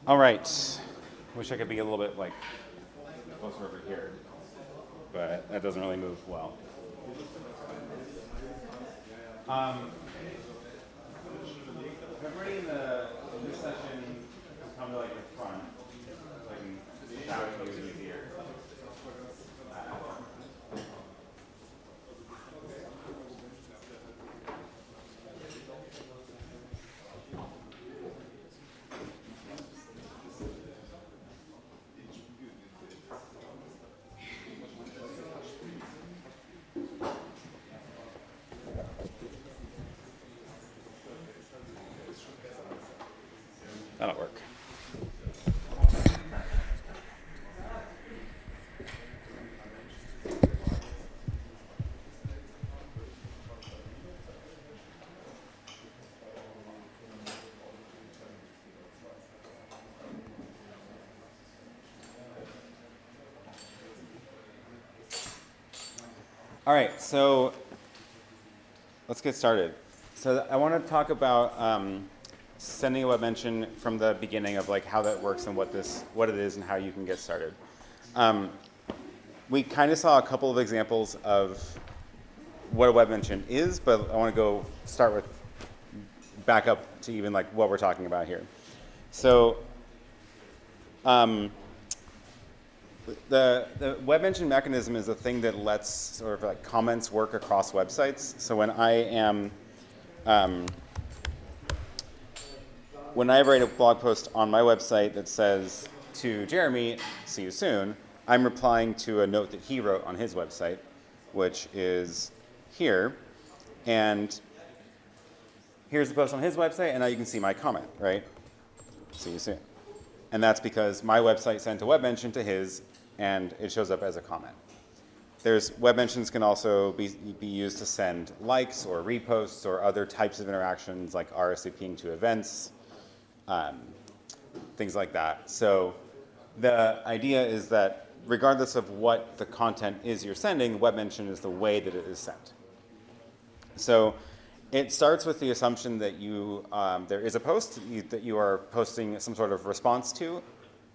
All right. Wish I could be a little bit like closer over here, but that doesn't really move well. Everybody in this session come to like the front, so I can shout at you easier. That'll work. All right, so let's get started. So I want to talk about sending a web mention from the beginning of like how that works and what it is and how you can get started. We kind of saw a couple of examples of what a web mention is, but I want to start with back up to even like what we're talking about here. So the web mention mechanism is a thing that lets sort of like comments work across websites. So when I write a blog post on my website that says to Jeremy, see you soon, I'm replying to a note that he wrote on his website, which is here. And here's the post on his website, and now you can see my comment, right? See you soon. And that's because my website sent a web mention to his, and it shows up as a comment. Web mentions can also be used to send likes or reposts or other types of interactions like RSVPing to events, things like that. So the idea is that regardless of what the content is you're sending, web mention is the way that it is sent. So it starts with the assumption that there is a post that you are posting some sort of response to.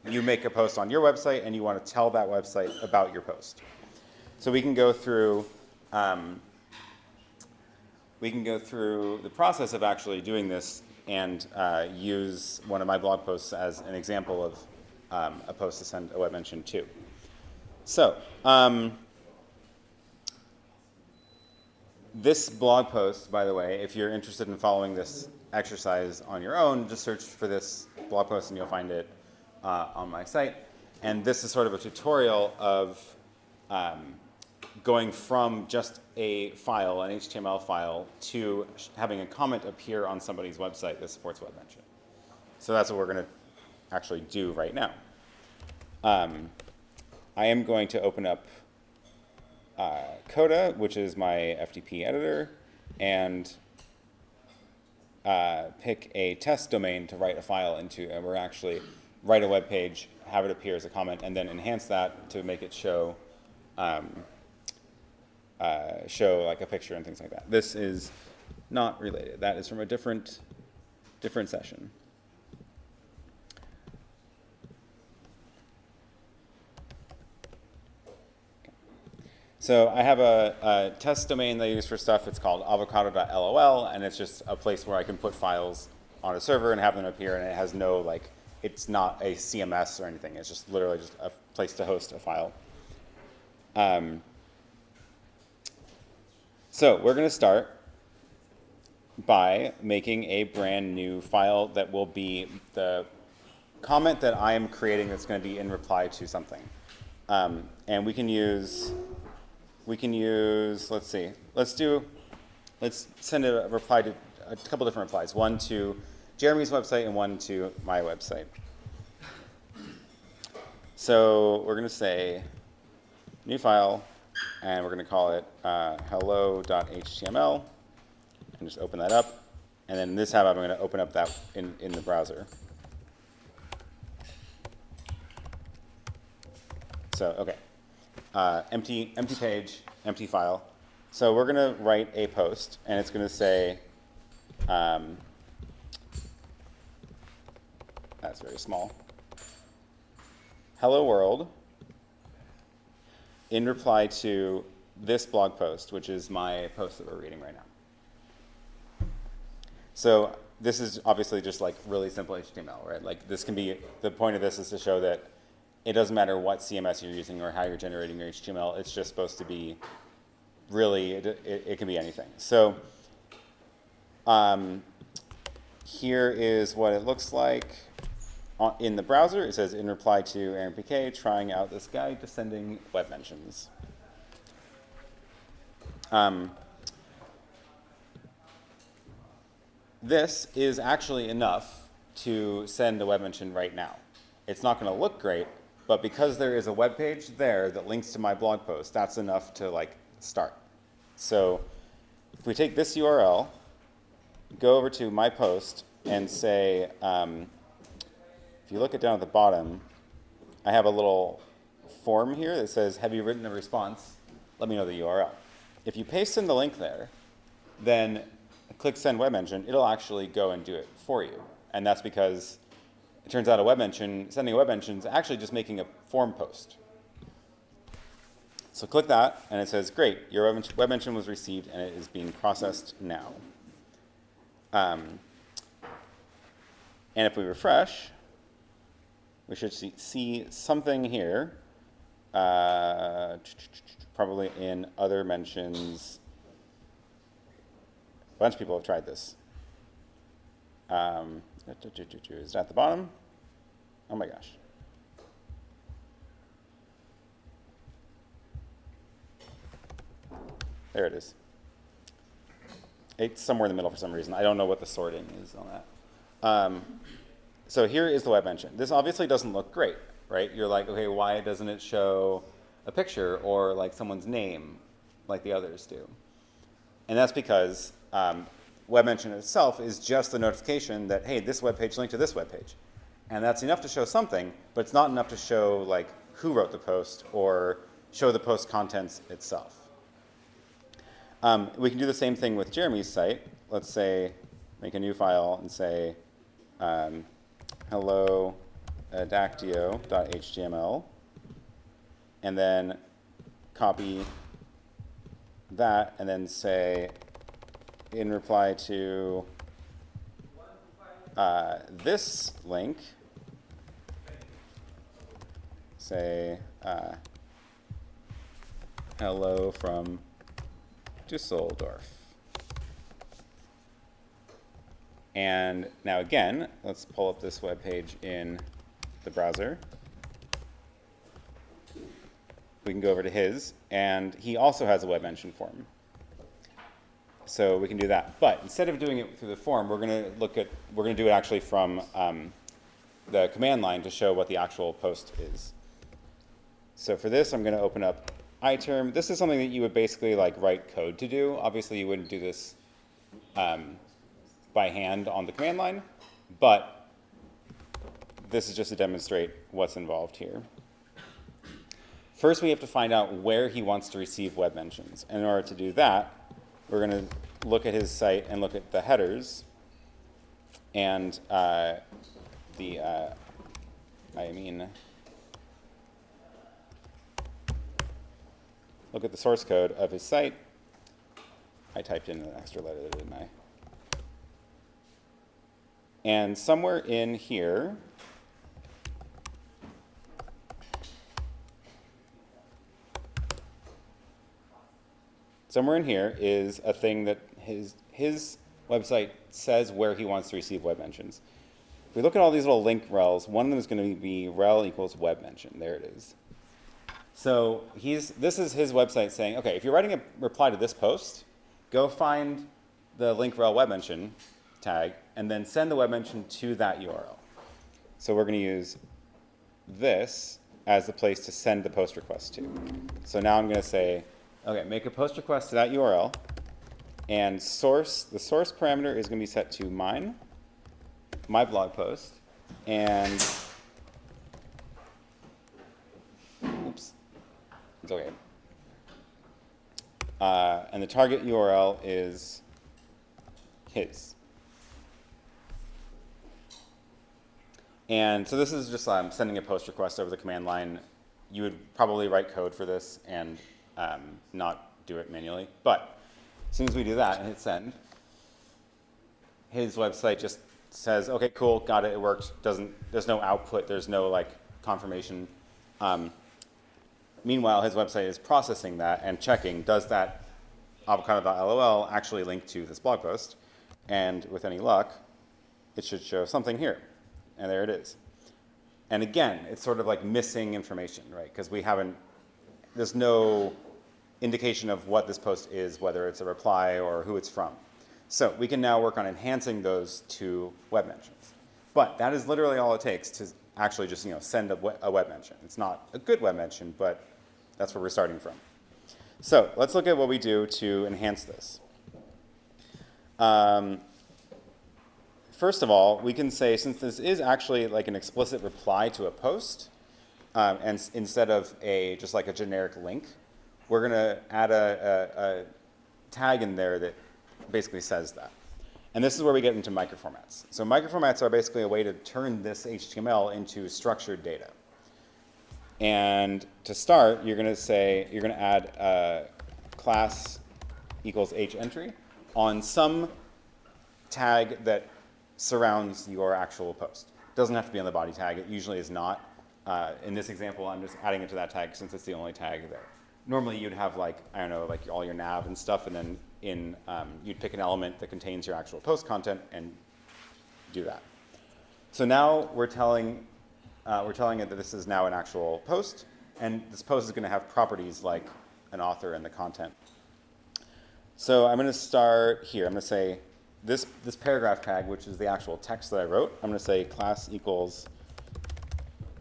You make a post on your website and you want to tell that website about your post. So we can go through the process of actually doing this and use one of my blog posts as an example of a post to send a web mention to. So this blog post, by the way, if you're interested in following this exercise on your own, just search for this blog post and you'll find it on my site. And this is sort of a tutorial of going from just a file, an HTML file, to having a comment appear on somebody's website that supports web mention. So that's what we're going to actually do right now. I am going to open up Coda, which is my FTP editor, and pick a test domain to write a file into, and we're actually write a web page, have it appear as a comment, and then enhance that to make it show like a picture and things like that. This is not related. That is from a different session. Okay. So I have a test domain that I use for stuff. It's called avocado.lol, and it's just a place where I can put files on a server and have them appear, and it has no like, it's not a CMS or anything. It's just literally just a place to host a file. So we're going to start by making a brand new file that will be the comment that I am creating that's going to be in reply to something. And we can use, let's see, let's send a reply to a couple different replies. One to Jeremy's website and one to my website. So we're going to say new file, and we're going to call it hello.html, and just open that up. And then in this tab, I'm going to open up that in the browser. So, okay, empty page, empty file. So we're going to write a post, and it's going to say, That's very small. Hello world, in reply to this blog post, which is my post that we're reading right now. So this is obviously just like really simple HTML, right? Like this can be, the point of this is to show that it doesn't matter what CMS you're using or how you're generating your HTML. It's just supposed to be really, it can be anything. So here is what it looks like in the browser. It says, in reply to Aaron PK, trying out this guide to sending web mentions. This is actually enough to send a web mention right now. It's not going to look great, but because there is a web page there that links to my blog post, that's enough to like start. So if we take this URL, go over to my post and say, if you look it down at the bottom, I have a little form here that says, have you written a response? Let me know the URL. If you paste in the link there, then click send web mention, it'll actually go and do it for you. And that's because it turns out sending a web mention is actually just making a form post. So click that, and it says, great, your web mention was received, and it is being processed now. And if we refresh, we should see something here, probably in other mentions. A bunch of people have tried this. Is it at the bottom? Oh my gosh. There it is. It's somewhere in the middle for some reason. I don't know what the sorting is on that. So here is the web mention. This obviously doesn't look great, right? You're like, okay, why doesn't it show a picture or like someone's name like the others do? And that's because web mention itself is just the notification that, hey, this web page linked to this web page. And that's enough to show something, but it's not enough to show like who wrote the post or show the post contents itself. We can do the same thing with Jeremy's site. Let's say, make a new file and say, hello adactio.html, and then copy that, and then say, in reply to this link, say, hello from Düsseldorf. And now again, let's pull up this web page in the browser. We can go over to his, and he also has a web mention form. So we can do that. But instead of doing it through the form, we're going to do it actually from the command line to show what the actual post is. So for this, I'm going to open up iTerm. This is something that you would basically like write code to do. Obviously, you wouldn't do this by hand on the command line, but this is just to demonstrate what's involved here. First, we have to find out where he wants to receive web mentions. And in order to do that, we're going to look at his site and look at the headers and look at the source code of his site. I typed in an extra letter there, didn't I? And somewhere in here, is a thing that his website says where he wants to receive web mentions. If we look at all these little link rels, one of them is going to be rel equals web mention. There it is. So this is his website saying, okay, if you're writing a reply to this post, go find the link rel web mention tag and then send the web mention to that URL. So we're going to use this as the place to send the post request to. So now I'm going to say, okay, make a post request to that URL, and the source parameter is going to be set to my blog post, and oops, it's okay. And the target URL is his. And so this is just sending a post request over the command line. You would probably write code for this and not do it manually. But as soon as we do that and hit send, his website just says, okay, cool, got it, it worked. There's no output, there's no like confirmation. Meanwhile, his website is processing that and checking, does that avocado.lol actually link to this blog post? And with any luck, it should show something here. And there it is. And again, it's sort of like missing information, right? Because there's no indication of what this post is, whether it's a reply or who it's from. So we can now work on enhancing those to web mentions. But that is literally all it takes to actually just send a web mention. It's not a good web mention, but that's where we're starting from. So let's look at what we do to enhance this. First of all, we can say, since this is actually like an explicit reply to a post, and instead of just like a generic link, we're going to add a tag in there that basically says that. And this is where we get into microformats. So microformats are basically a way to turn this HTML into structured data. And to start, you're going to add class equals hentry on some tag that surrounds your actual post. It doesn't have to be on the body tag. It usually is not. In this example, I'm just adding it to that tag since it's the only tag there. Normally, you'd have like all your nav and stuff, and then you'd pick an element that contains your actual post content and do that. So now we're telling it that this is now an actual post, and this post is going to have properties like an author and the content. So I'm going to start here. I'm going to say this paragraph tag, which is the actual text that I wrote. I'm going to say class equals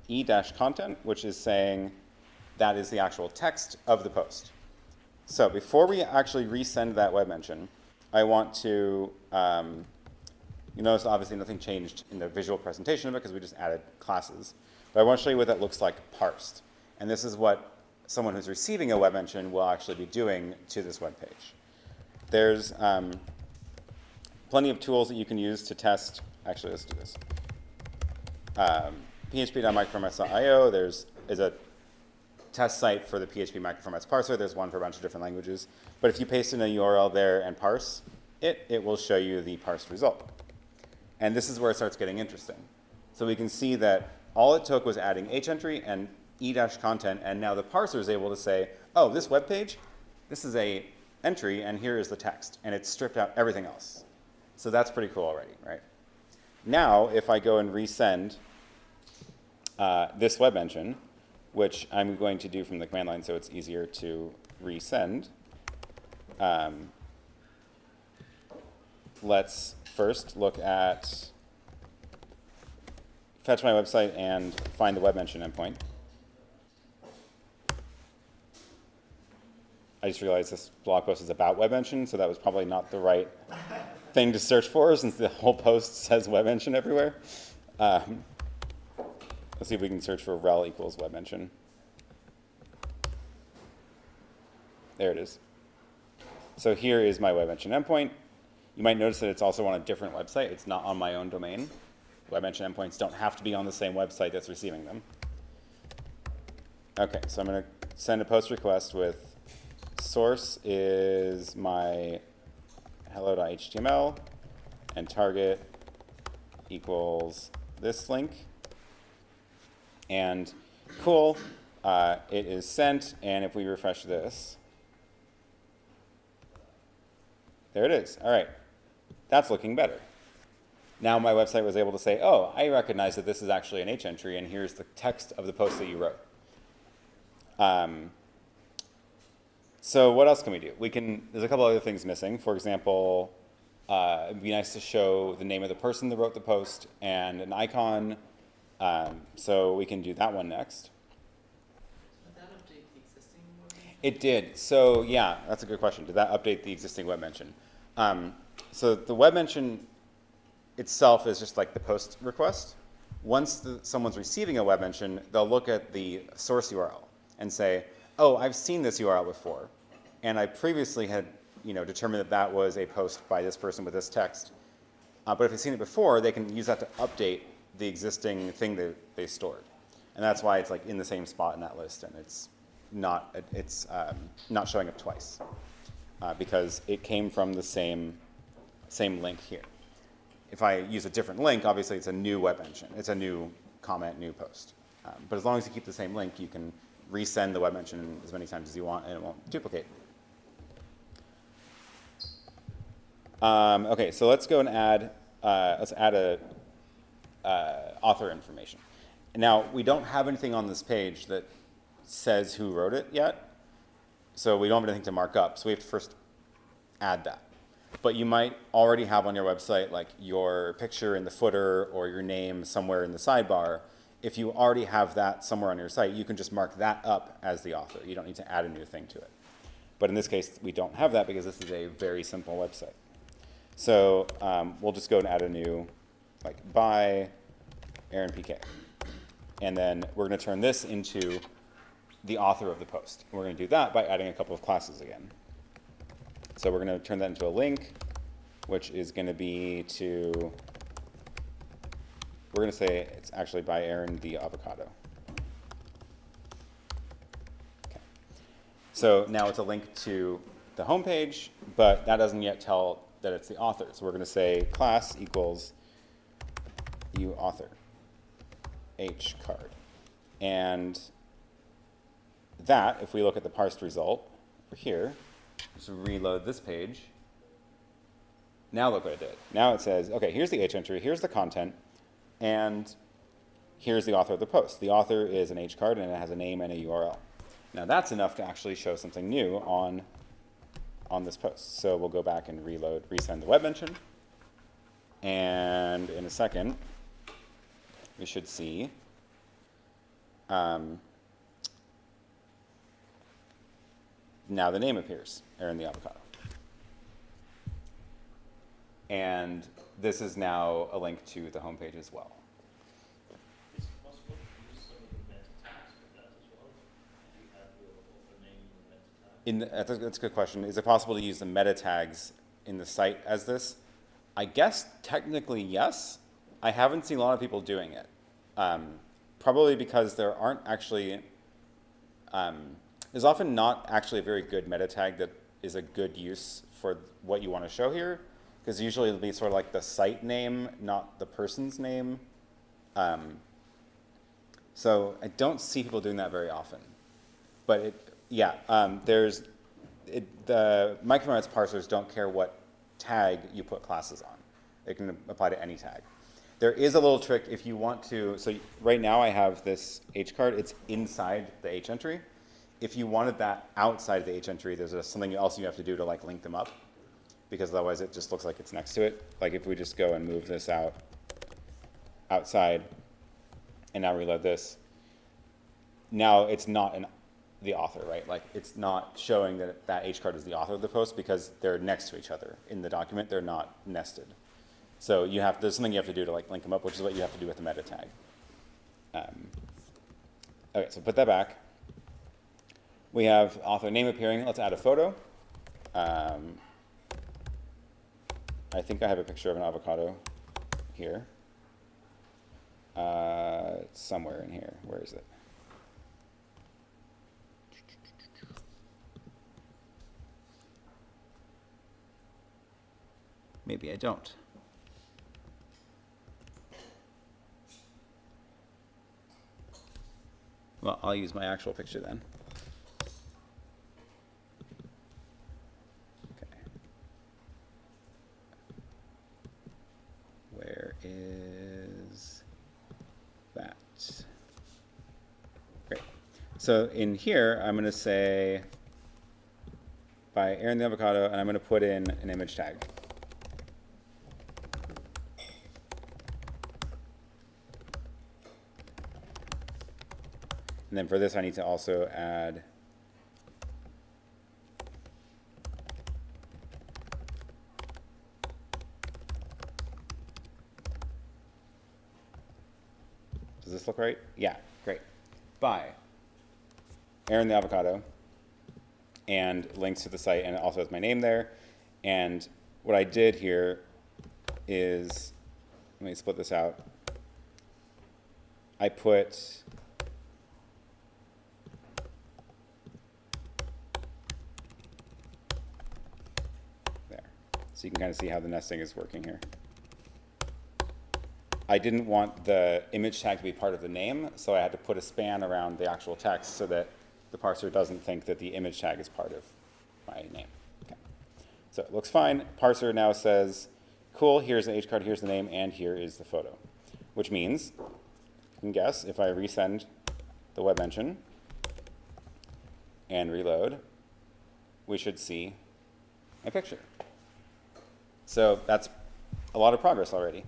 e-content, which is saying that is the actual text of the post. So before we actually resend that web mention, I want to, you notice obviously nothing changed in the visual presentation of it because we just added classes. But I want to show you what that looks like parsed. And this is what someone who's receiving a web mention will actually be doing to this web page. There's plenty of tools that you can use to test. Actually, let's do this. php.microformats.io is a test site for the PHP microformats parser. There's one for a bunch of different languages. But if you paste in a URL there and parse it will show you the parsed result. And this is where it starts getting interesting. So we can see that all it took was adding hentry and e-content, and now the parser is able to say, oh, this web page, this is a entry, and here is the text. And it's stripped out everything else. So that's pretty cool already, right? Now, if I go and resend this web mention, which I'm going to do from the command line so it's easier to resend, let's first look at fetch my website and find the web mention endpoint. I just realized this blog post is about web mention, so that was probably not the right thing to search for since the whole post says web mention everywhere. Let's see if we can search for rel equals web mention. There it is. So here is my web mention endpoint. You might notice that it's also on a different website. It's not on my own domain. Web mention endpoints don't have to be on the same website that's receiving them. OK, so I'm going to send a post request with source is my hello.html and target equals this link. And cool, it is sent. And if we refresh this, there it is. All right, that's looking better. Now my website was able to say, oh, I recognize that this is actually an hentry, and here's the text of the post that you wrote. So what else can we do? There's a couple other things missing. For example, it'd be nice to show the name of the person that wrote the post and an icon. So we can do that one next. Did that update the existing web mention? It did. So yeah, that's a good question. Did that update the existing web mention? So the web mention itself is just like the post request. Once someone's receiving a web mention, they'll look at the source URL and say, oh, I've seen this URL before. And I previously had determined that that was a post by this person with this text. But if they've seen it before, they can use that to update the existing thing that they stored. And that's why it's like in the same spot in that list, and it's not showing up twice because it came from the same link here. If I use a different link, obviously it's a new web mention. It's a new comment, new post. But as long as you keep the same link, you can resend the web mention as many times as you want, and it won't duplicate. Okay, so let's go and add a author information. Now, we don't have anything on this page that says who wrote it yet, so we don't have anything to mark up, so we have to first add that. But you might already have on your website like your picture in the footer or your name somewhere in the sidebar. If you already have that somewhere on your site, you can just mark that up as the author. You don't need to add a new thing to it. But in this case, we don't have that because this is a very simple website. So we'll just go and add a new, like, by Aaron PK. And then we're going to turn this into the author of the post. And we're going to do that by adding a couple of classes again. So we're going to turn that into a link, which is going to be to, we're going to say it's actually by Aaron the Avocado. Okay. So now it's a link to the home page, but that doesn't yet tell that it's the author. So we're going to say class equals you author H card. And that, if we look at the parsed result over here, just reload this page. Now look what it did. Now it says, okay, here's the H entry, here's the content, and here's the author of the post. The author is an H card, and it has a name and a URL. Now that's enough to actually show something new on this post. So we'll go back and resend the web mention. And in a second, we should see now the name appears, Aaron the Avocado. And this is now a link to the homepage as well. Is it possible to use some of the meta tags with that as well? Do you have your author name in the meta tag? That's a good question. Is it possible to use the meta tags in the site as this? I guess technically yes. I haven't seen a lot of people doing it. Probably because there aren't actually, there's often not actually a very good meta tag that is a good use for what you want to show here, because usually it'll be sort of like the site name, not the person's name. So I don't see people doing that very often. But the Microformats parsers don't care what tag you put classes on. It can apply to any tag. There is a little trick if you want to, so right now I have this H card, it's inside the H entry. If you wanted that outside the H entry, there's something else you have to do to like link them up, because otherwise it just looks like it's next to it. Like if we just go and move this outside, and now reload this, now it's not the author, right? Like it's not showing that H card is the author of the post because they're next to each other in the document. They're not nested. So there's something you have to do to like link them up, which is what you have to do with the meta tag. Okay, so put that back. We have author name appearing. Let's add a photo. I think I have a picture of an avocado here. It's somewhere in here. Where is it? Maybe I don't. Well, I'll use my actual picture then. Okay. Where is that? Great. So in here, I'm going to say by Aaron the Avocado, and I'm going to put in an image tag. And then for this, I need to also add does this look right? Yeah, great. By Aaron the Avocado, and links to the site, and it also has my name there. And what I did here is, let me split this out. I put there. So you can kind of see how the nesting is working here. I didn't want the image tag to be part of the name, so I had to put a span around the actual text so that the parser doesn't think that the image tag is part of my name. Okay. So it looks fine. Parser now says, cool, here's the H card, here's the name, and here is the photo. Which means, you can guess, if I resend the web mention and reload, we should see my picture. So that's a lot of progress already.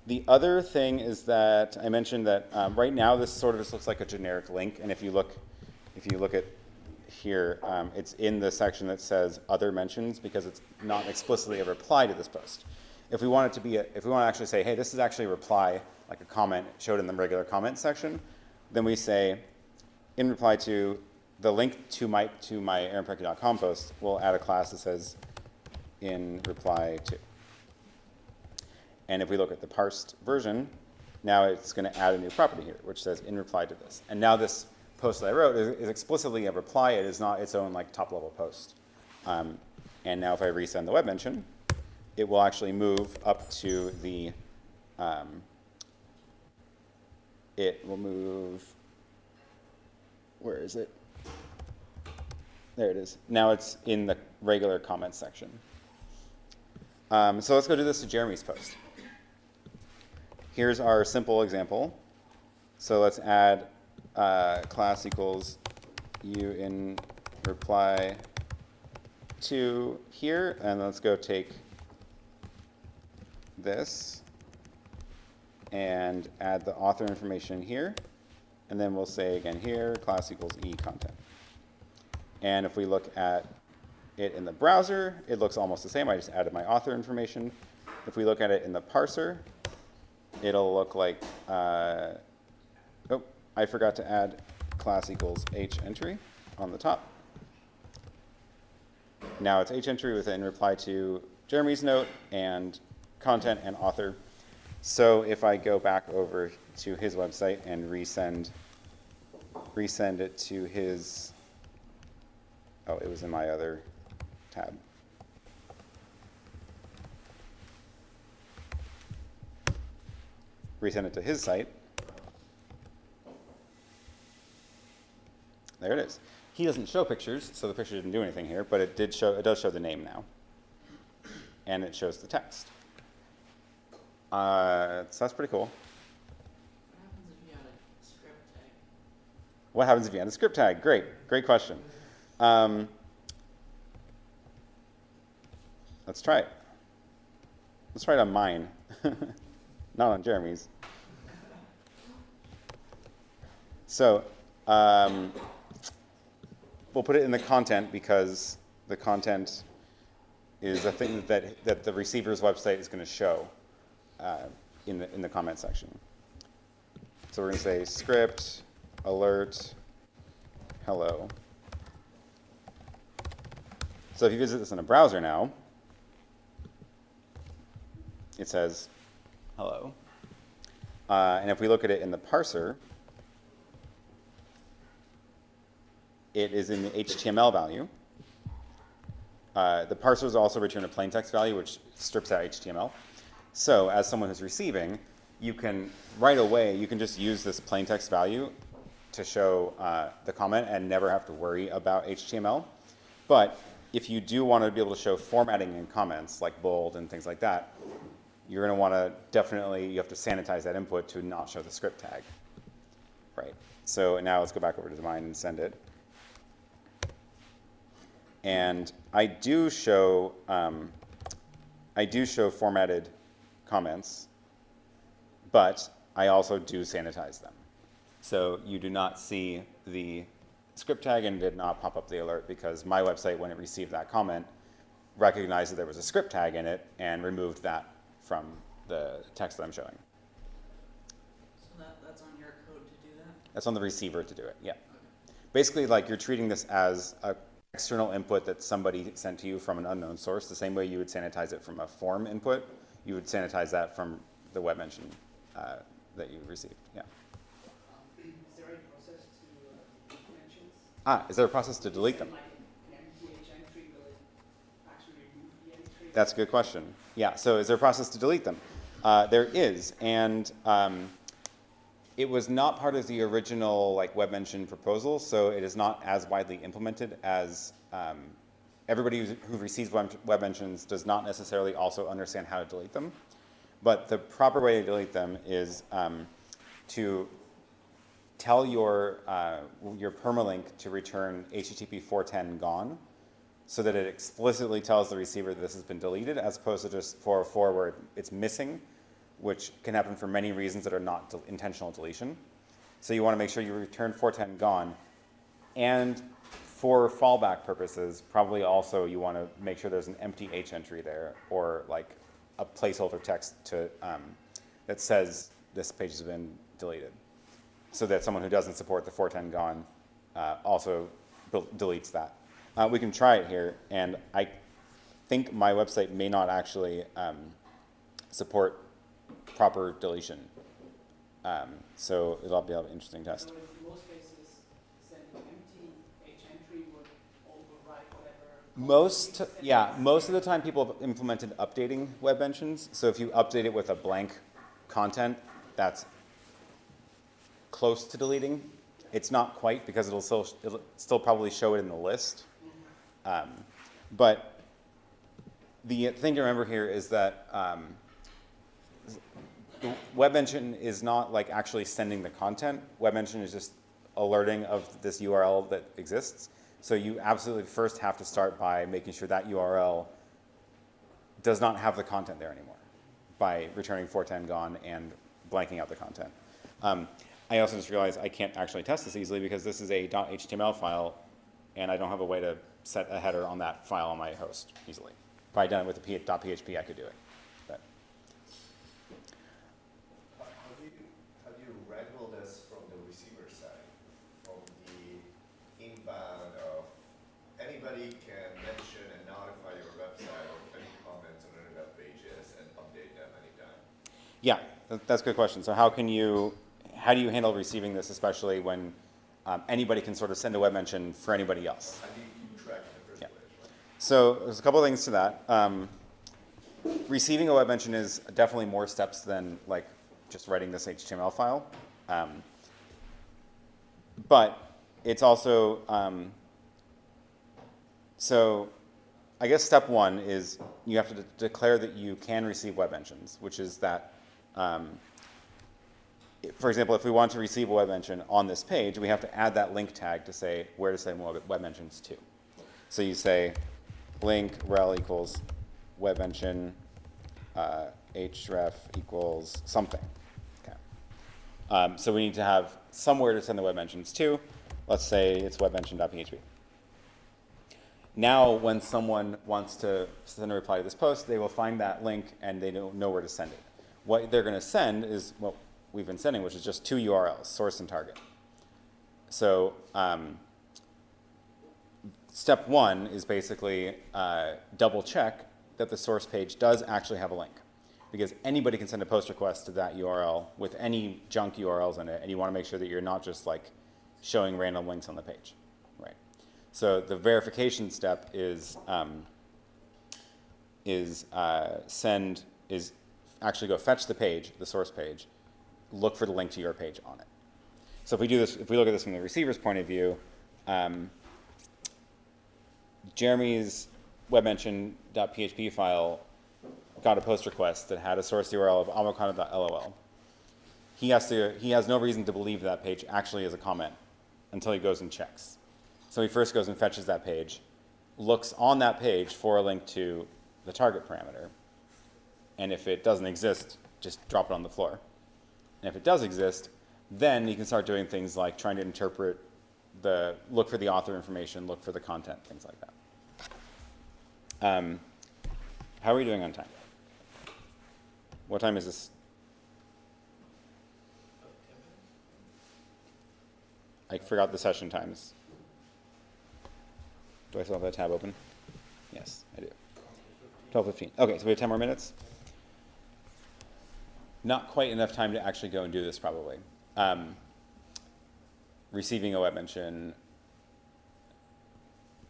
The other thing is that I mentioned that right now this sort of just looks like a generic link, and if you look at here, it's in the section that says other mentions because it's not explicitly a reply to this post. If we want it to be, if we want to actually say, hey, this is actually a reply, like a comment showed in the regular comment section, then we say, in reply to the link to my aaronpreki.com post, we'll add a class that says in reply to. And if we look at the parsed version, now it's going to add a new property here, which says in reply to this. And now this post that I wrote is explicitly a reply. It is not its own like top-level post. And now if I resend the web mention, it will actually move up to the, it will move, where is it? There it is. Now it's in the regular comments section. So let's go do this to Jeremy's post. Here's our simple example. So let's add class equals you in reply to here, and let's go take this and add the author information here, and then we'll say again here, class equals e content. And if we look at it in the browser, it looks almost the same. I just added my author information. If we look at it in the parser, it'll look like, oh, I forgot to add class equals h entry on the top. Now it's h entry within reply to Jeremy's note and content and author. So if I go back over to his website and resend it to his, oh, it was in my other tab. Resend it to his site. There it is. He doesn't show pictures, so the picture didn't do anything here, but it does show the name now. And it shows the text. So that's pretty cool. What happens if you add a script tag? What happens if you add a script tag? Great question. Let's try it. Let's try it on mine, not on Jeremy's. So we'll put it in the content because the content is a thing that the receiver's website is going to show in the comment section. So we're going to say script alert hello. So if you visit this in a browser now, it says hello. And if we look at it in the parser, it is in the HTML value. The parsers also return a plain text value, which strips out HTML. So as someone who's receiving, you can right away, you can just use this plain text value to show the comment and never have to worry about HTML. But if you do want to be able to show formatting in comments, like bold and things like that, you're going to want to definitely, you have to sanitize that input to not show the script tag. Right. So now let's go back over to mine and send it. And I do show formatted comments, but I also do sanitize them. So you do not see the script tag and did not pop up the alert because my website, when it received that comment, recognized that there was a script tag in it and removed that from the text that I'm showing. So that's on your code to do that? That's on the receiver to do it, yeah. Okay. Basically, like you're treating this as an external input that somebody sent to you from an unknown source, the same way you would sanitize it from a form input, you would sanitize that from the web mention that you received. Yeah. Is there a process to delete mentions? Is there a process to delete them? Like an MTH entry, will it actually remove the entry? That's a good question. Yeah, so is there a process to delete them? There is, and it was not part of the original like Webmention proposal, so it is not as widely implemented as everybody who receives Webmentions does not necessarily also understand how to delete them. But the proper way to delete them is to tell your permalink to return HTTP 410 gone, so that it explicitly tells the receiver that this has been deleted, as opposed to just 404 where it's missing, which can happen for many reasons that are not intentional deletion. So you want to make sure you return 410 gone, and for fallback purposes, probably also you want to make sure there's an empty H entry there, or like a placeholder text to that says this page has been deleted, so that someone who doesn't support the 410 gone also deletes that. We can try it here, and I think my website may not actually support proper deletion. So it'll be an interesting test. So in most cases, send an empty H entry would overwrite whatever. Most of the time people have implemented updating Webmentions. So if you update it with a blank content, that's close to deleting. It's not quite, because it'll still probably show it in the list. But the thing to remember here is that Webmention is not like actually sending the content. Webmention is just alerting of this URL that exists. So you absolutely first have to start by making sure that URL does not have the content there anymore by returning 410 gone and blanking out the content. I also just realized I can't actually test this easily because this is a .html file, and I don't have a way to set a header on that file on my host easily. If I had done it with the .php, I could do it. But how do you wrangle this from the receiver side, from the inbound of anybody can mention and notify your website of any comments on any web pages and update them anytime? yeah, that's a good question. So how do you handle receiving this, especially when anybody can sort of send a Webmention for anybody else? How do you keep track in the first place? Right? So there's a couple of things to that. Receiving a Webmention is definitely more steps than like just writing this HTML file. But it's also, so I guess step one is you have to declare that you can receive Webmentions, which is that, for example, if we want to receive a Webmention on this page, we have to add that link tag to say where to send Webmentions to. So you say link rel equals Webmention href equals something. Okay. So we need to have somewhere to send the Webmentions to. Let's say it's webmention.php. Now, when someone wants to send a reply to this post, they will find that link and they don't know where to send it. What they're going to send is what we've been sending, which is just two URLs, source and target. So step one is basically double check that the source page does actually have a link, because anybody can send a post request to that URL with any junk URLs in it, and you want to make sure that you're not just like showing random links on the page, right? So the verification step is actually go fetch the page, the source page, look for the link to your page on it. So if we do this, if we look at this from the receiver's point of view, Jeremy's webmention.php file got a post request that had a source URL of avocado.lol. He has no reason to believe that page actually is a comment until he goes and checks. So he first goes and fetches that page, looks on that page for a link to the target parameter, and if it doesn't exist, just drop it on the floor. And if it does exist, then you can start doing things like trying to interpret look for the author information, look for the content, things like that. How are we doing on time? What time is this? I forgot the session times. Do I still have that tab open? Yes, I do. 12:15. Okay, so we have 10 more minutes. not quite enough time to actually go and do this probably. Receiving a web mention.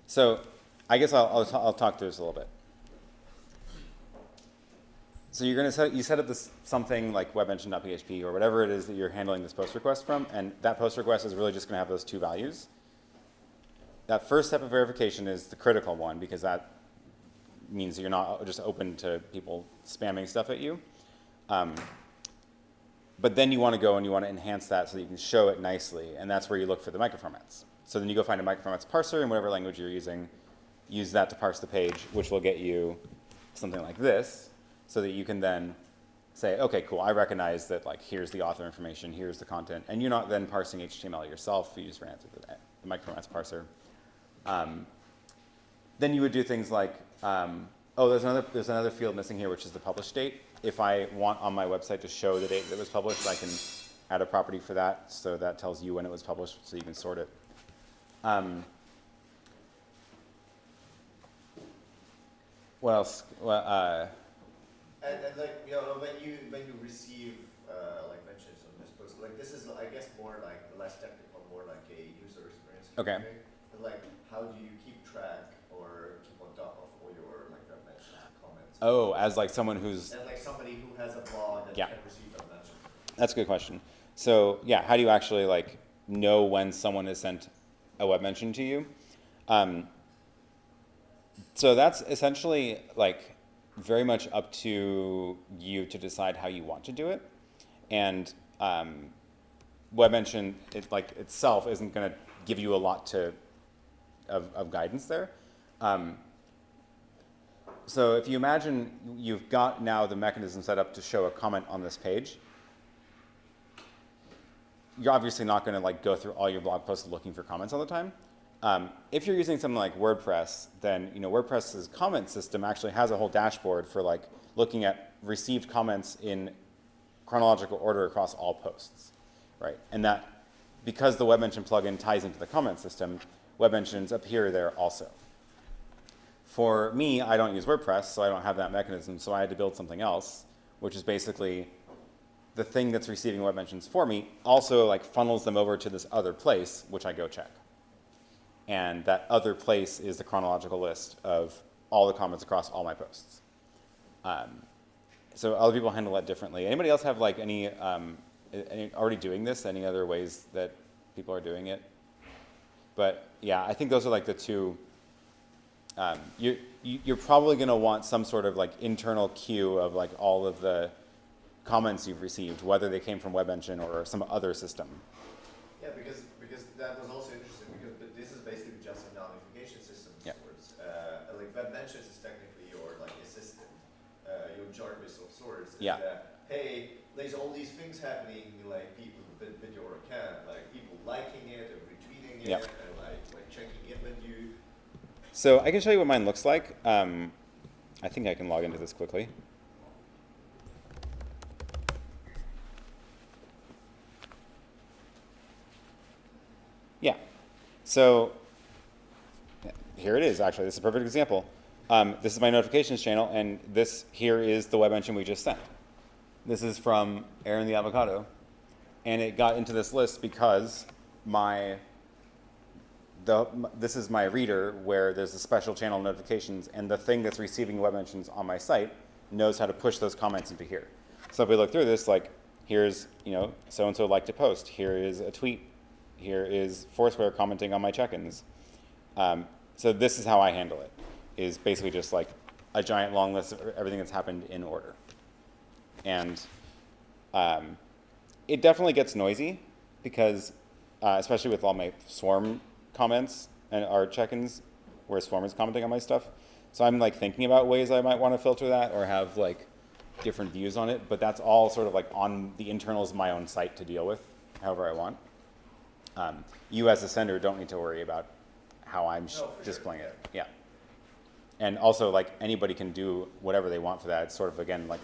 So I guess I'll talk through this a little bit. So you're going to set up this something like webmention.php or whatever it is that you're handling this post request from, and that post request is really just going to have those two values. That first step of verification is the critical one because that means you're not just open to people spamming stuff at you. But then you want to go and you want to enhance that so that you can show it nicely, and that's where you look for the microformats. So then you go find a microformats parser in whatever language you're using, use that to parse the page, which will get you something like this, so that you can then say, okay, cool, I recognize that like here's the author information, here's the content, and you're not then parsing HTML yourself, you just ran it through the microformats parser. Then you would do things like, oh, there's another field missing here, which is the published date. If I want on my website to show the date that it was published, I can add a property for that, so that tells you when it was published, so you can sort it. What else? Well, and like, you know, when you receive like mentions on this post, like this is I guess more like less technical, more like a user experience. Okay. But like, how do you keep track or keep on top of all your like web mentions and comments? Oh, as like someone who's As like somebody who has a blog and Yeah. can receive web mentions. That's a good question. So yeah, how do you actually like know when someone has sent a web mention to you? So that's essentially like very much up to you to decide how you want to do it. And web mention itself isn't going to give you a lot of guidance there. So if you imagine you've got now the mechanism set up to show a comment on this page, you're obviously not going to like go through all your blog posts looking for comments all the time. If you're using something like WordPress, then WordPress's comment system actually has a whole dashboard for like looking at received comments in chronological order across all posts, right? And that because the Webmention plugin ties into the comment system, web mentions appear there also. For me, I don't use WordPress, so I don't have that mechanism, so I had to build something else, which is basically the thing that's receiving web mentions for me also like funnels them over to this other place, which I go check. And that other place is the chronological list of all the comments across all my posts. So other people handle that differently. Anybody else have like any already doing this? Any other ways that people are doing it? But yeah, I think those are like the two. You're probably going to want some sort of like internal queue of like all of the comments you've received, whether they came from Webmention or some other system. Yeah, because that was also interesting because this is basically just a notification system. Yeah. Like Webmention is technically your like assistant, your Jarvis of sorts. Yeah. And, hey, there's all these things happening, like people with your account, like people liking it and retweeting it, Yeah. and like checking in with you. So I can show you what mine looks like. I think I can log into this quickly. Yeah. So here it is, actually. This is a perfect example. This is my notifications channel, and this here is the web mention we just sent. This is from Aaron the Avocado. And it got into this list because this is my reader where there's a special channel notifications, and the thing that's receiving web mentions on my site knows how to push those comments into here. So if we look through this, like here's, so-and-so liked a post. Here is a tweet. Here is Foursquare commenting on my check-ins. So this is how I handle it, is basically just like a giant long list of everything that's happened in order. And it definitely gets noisy because, especially with all my Swarm comments and our check-ins where Swarm is commenting on my stuff. So I'm like thinking about ways I might want to filter that or have like different views on it, but that's all sort of like on the internals of my own site to deal with however I want. You as a sender don't need to worry about how I'm displaying it. Yeah. And also like anybody can do whatever they want for that. It's sort of, again, like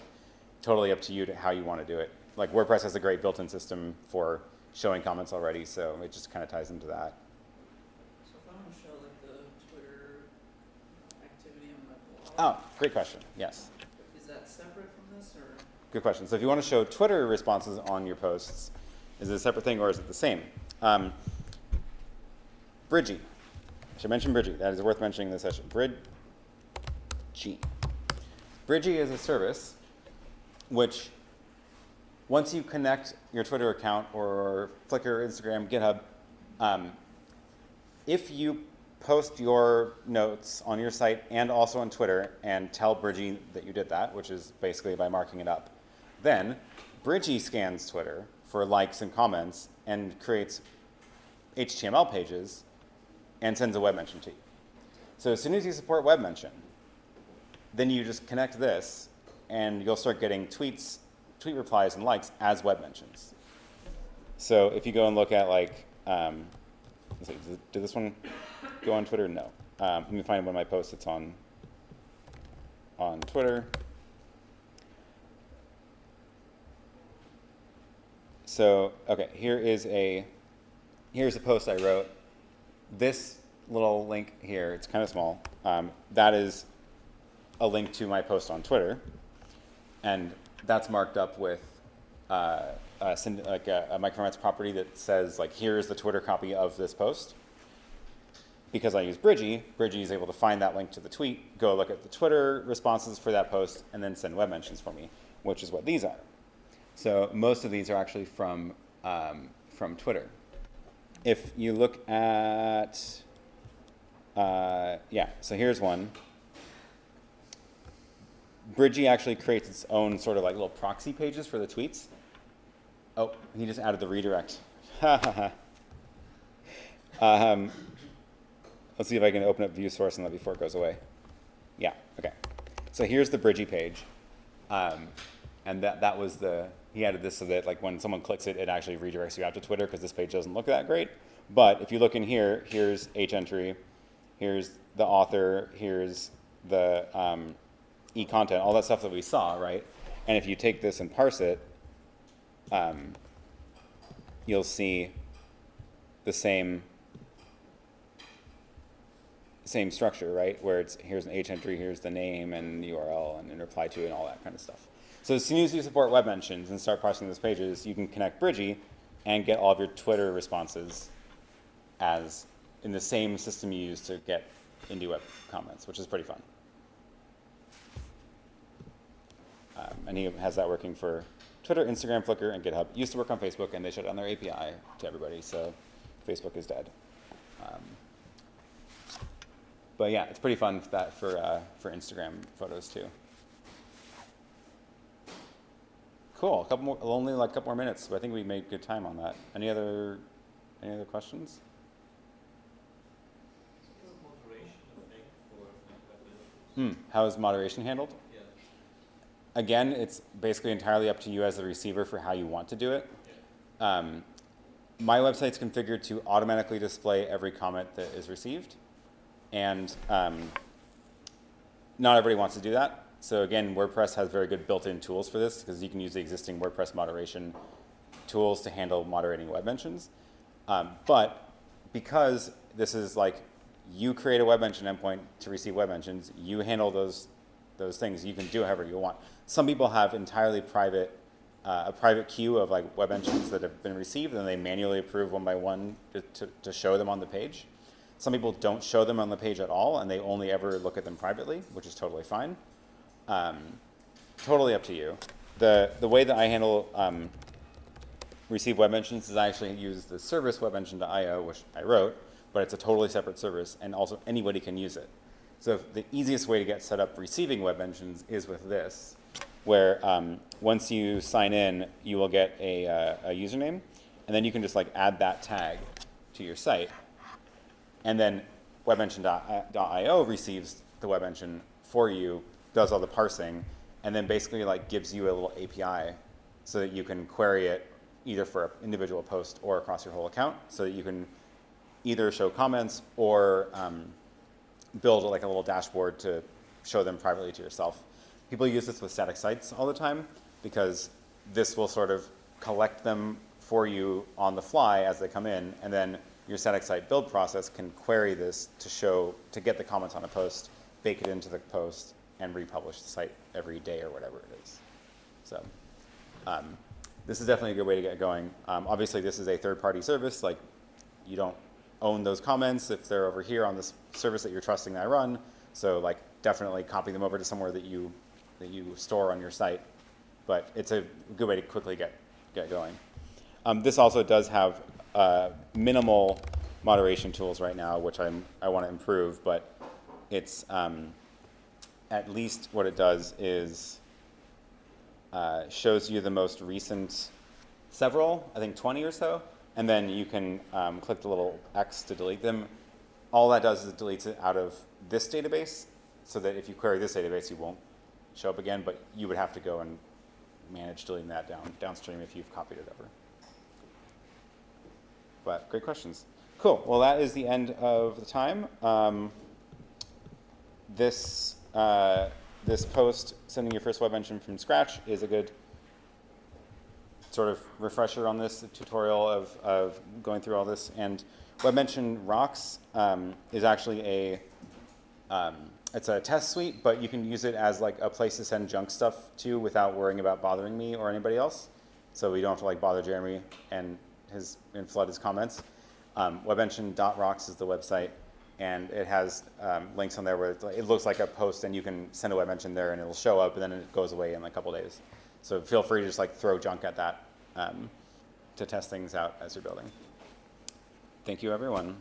totally up to you to how you want to do it. Like WordPress has a great built-in system for showing comments already, so it just kind of ties into that. So if I want to show like the Twitter activity on my blog, Oh, great question. Yes. is that separate from this or? good question. So if you want to show Twitter responses on your posts, is it a separate thing or is it the same? Bridgie. I should mention Bridgie. That is worth mentioning in this session. Bridgie. Bridgie is a service which, once you connect your Twitter account or Flickr, Instagram, GitHub, if you post your notes on your site and also on Twitter and tell Bridgie that you did that, which is basically by marking it up, then Bridgie scans Twitter for likes and comments and creates HTML pages and sends a web mention to you. So as soon as you support web mention, then you just connect this and you'll start getting tweet replies and likes as web mentions. So if you go and look at like, let's see, did this one go on Twitter? No. Let me find one of my posts that's on Twitter. So, okay, here's a post I wrote. This little link here, it's kind of small. That is a link to my post on Twitter, and that's marked up with a Microformats property that says like, here's the Twitter copy of this post. Because I use Bridgie, Bridgie is able to find that link to the tweet, go look at the Twitter responses for that post, and then send web mentions for me, which is what these are. So most of these are actually from Twitter. If you look at, so here's one. Bridgie actually creates its own sort of like little proxy pages for the tweets. Oh, he just added the redirect. Let's see if I can open up view source on that before it goes away. Yeah, okay. So here's the Bridgie page. And that was he added this so that like when someone clicks it, it actually redirects you out to Twitter because this page doesn't look that great. But if you look in here, here's entry, here's the author, here's the e-content, all that stuff that we saw, right? And if you take this and parse it, you'll see the same structure, right? Where here's an H entry, here's the name and the URL and reply to and all that kind of stuff. So as soon as you support web mentions and start parsing those pages, you can connect Bridgie and get all of your Twitter responses as in the same system you use to get IndieWeb comments, which is pretty fun. And he has that working for Twitter, Instagram, Flickr, and GitHub. It used to work on Facebook, and they shut down their API to everybody, so Facebook is dead. But yeah, it's pretty fun for Instagram photos too. Cool. Only like a couple more minutes, but I think we made good time on that. Any other questions? How is moderation handled? Yeah. Again, it's basically entirely up to you as the receiver for how you want to do it. Yeah. My website's configured to automatically display every comment that is received. And not everybody wants to do that. So again, WordPress has very good built-in tools for this because you can use the existing WordPress moderation tools to handle moderating web mentions. But because this is like you create a web mention endpoint to receive web mentions, you handle those things. You can do however you want. Some people have entirely a private queue of like web mentions that have been received, and they manually approve one by one to show them on the page. Some people don't show them on the page at all, and they only ever look at them privately, which is totally fine. Totally up to you. The way that I handle receive web mentions is I actually use the service webmention.io, which I wrote, but it's a totally separate service, and also anybody can use it. So the easiest way to get set up receiving web mentions is with this, where once you sign in, you will get a username, and then you can just like add that tag to your site. And then webmention.io receives the web mention for you, does all the parsing, and then basically like gives you a little API so that you can query it either for an individual post or across your whole account, so that you can either show comments or build like a little dashboard to show them privately to yourself. People use this with static sites all the time because this will sort of collect them for you on the fly as they come in, and then your static site build process can query this to get the comments on a post, bake it into the post, and republish the site every day or whatever it is. So this is definitely a good way to get going. Obviously, this is a third-party service. Like, you don't own those comments if they're over here on this service that you're trusting that I run. So, like, definitely copy them over to somewhere that you store on your site. But it's a good way to quickly get going. This also does have minimal moderation tools right now, which I want to improve. But it's at least what it does is shows you the most recent several, I think 20 or so, and then you can click the little X to delete them. All that does is it deletes it out of this database, so that if you query this database, you won't show up again, but you would have to go and manage deleting that downstream if you've copied it over. But great questions. Cool. Well, that is the end of the time. This post, sending your first Webmention from scratch, is a good sort of refresher on this tutorial of going through all this. And Webmention Rocks is actually it's a test suite, but you can use it as like a place to send junk stuff to without worrying about bothering me or anybody else. So we don't have to like bother Jeremy and flood his comments. Webmention.rocks is the website, and it has links on there where it looks like a post, and you can send a Webmention there, and it'll show up, and then it goes away in like a couple days. So feel free to just like throw junk at that to test things out as you're building. Thank you, everyone.